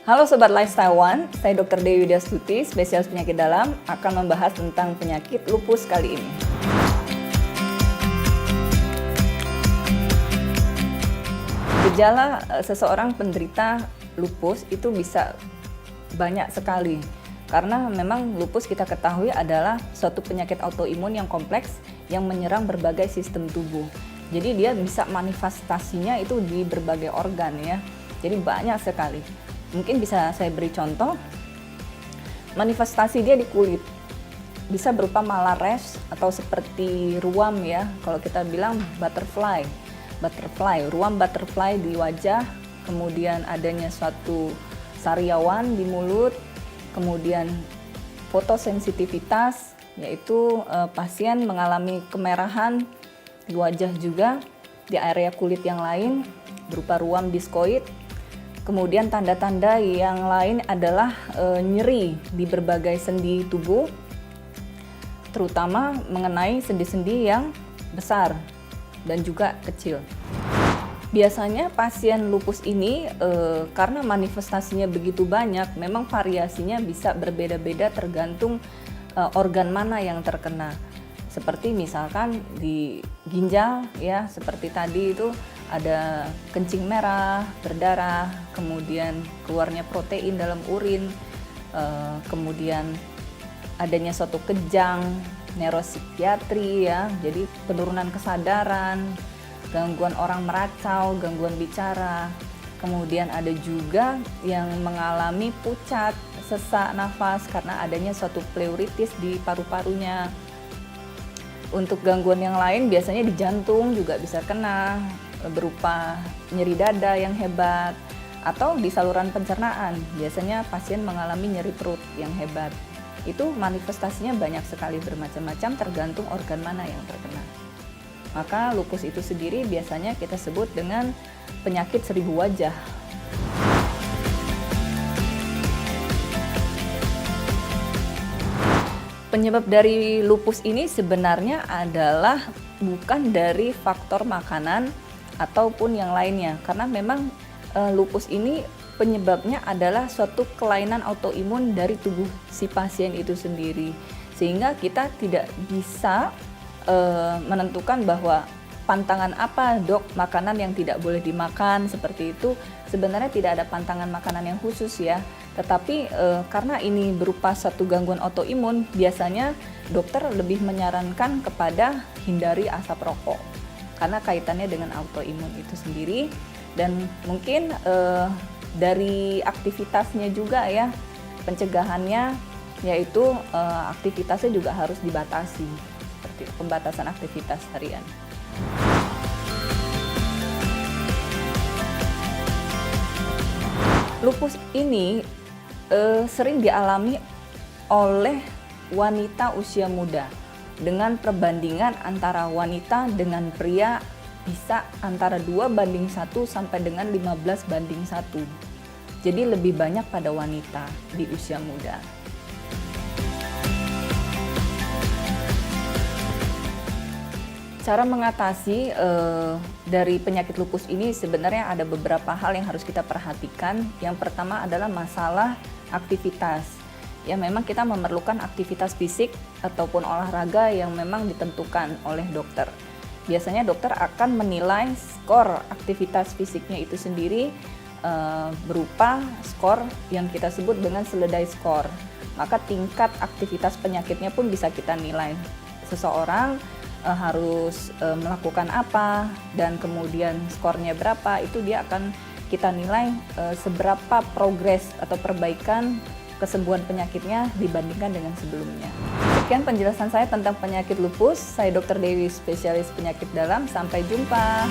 Halo Sobat Lifestyle One, saya Dr. Dewi Widiastuti, spesialis penyakit dalam, akan membahas tentang penyakit lupus kali ini. Gejala seseorang penderita lupus itu bisa banyak sekali. Karena memang lupus kita ketahui adalah suatu penyakit autoimun yang kompleks yang menyerang berbagai sistem tubuh. Jadi dia bisa manifestasinya itu di berbagai organ ya. Jadi banyak sekali. Mungkin bisa saya beri contoh, manifestasi dia di kulit. Bisa berupa malarefs atau seperti ruam ya, kalau kita bilang butterfly, ruam butterfly di wajah, kemudian adanya suatu sariawan di mulut, kemudian fotosensitivitas, yaitu pasien mengalami kemerahan di wajah juga, di area kulit yang lain, berupa ruam diskoid. Kemudian tanda-tanda yang lain adalah nyeri di berbagai sendi tubuh, terutama mengenai sendi-sendi yang besar dan juga kecil. Biasanya pasien lupus ini karena manifestasinya begitu banyak, memang variasinya bisa berbeda-beda tergantung organ mana yang terkena. Seperti misalkan di ginjal ya, seperti tadi itu ada kencing merah, berdarah, kemudian keluarnya protein dalam urin, kemudian adanya suatu kejang, neuropsikiatri ya, jadi penurunan kesadaran, gangguan orang meracau, gangguan bicara. Kemudian ada juga yang mengalami pucat, sesak nafas karena adanya suatu pleuritis di paru-parunya. Untuk gangguan yang lain biasanya di jantung juga bisa kena, berupa nyeri dada yang hebat, atau di saluran pencernaan. Biasanya pasien mengalami nyeri perut yang hebat. Itu manifestasinya banyak sekali, bermacam-macam tergantung organ mana yang terkena. Maka lupus itu sendiri biasanya kita sebut dengan penyakit seribu wajah. Penyebab dari lupus ini sebenarnya adalah bukan dari faktor makanan ataupun yang lainnya, karena memang lupus ini penyebabnya adalah suatu kelainan autoimun dari tubuh si pasien itu sendiri, sehingga kita tidak bisa menentukan bahwa pantangan apa dok makanan yang tidak boleh dimakan seperti itu. Sebenarnya tidak ada pantangan makanan yang khusus ya, tetapi karena ini berupa suatu gangguan autoimun, biasanya dokter lebih menyarankan kepada hindari asap rokok karena kaitannya dengan autoimun itu sendiri. Dan mungkin dari aktivitasnya juga ya, pencegahannya yaitu aktivitasnya juga harus dibatasi, seperti pembatasan aktivitas harian. Lupus ini sering dialami oleh wanita usia muda, dengan perbandingan antara wanita dengan pria bisa antara 2:1 sampai dengan 15:1. Jadi lebih banyak pada wanita di usia muda. Cara mengatasi dari penyakit lupus ini sebenarnya ada beberapa hal yang harus kita perhatikan. Yang pertama adalah masalah aktivitas. Ya, memang kita memerlukan aktivitas fisik ataupun olahraga yang memang ditentukan oleh dokter. Biasanya dokter akan menilai skor aktivitas fisiknya itu sendiri berupa skor yang kita sebut dengan SLEDAI score. Maka tingkat aktivitas penyakitnya pun bisa kita nilai. Seseorang harus melakukan apa dan kemudian skornya berapa, itu dia akan kita nilai seberapa progres atau perbaikan kesembuhan penyakitnya dibandingkan dengan sebelumnya. Sekian penjelasan saya tentang penyakit lupus. Saya Dr. Dewi, spesialis penyakit dalam. Sampai jumpa.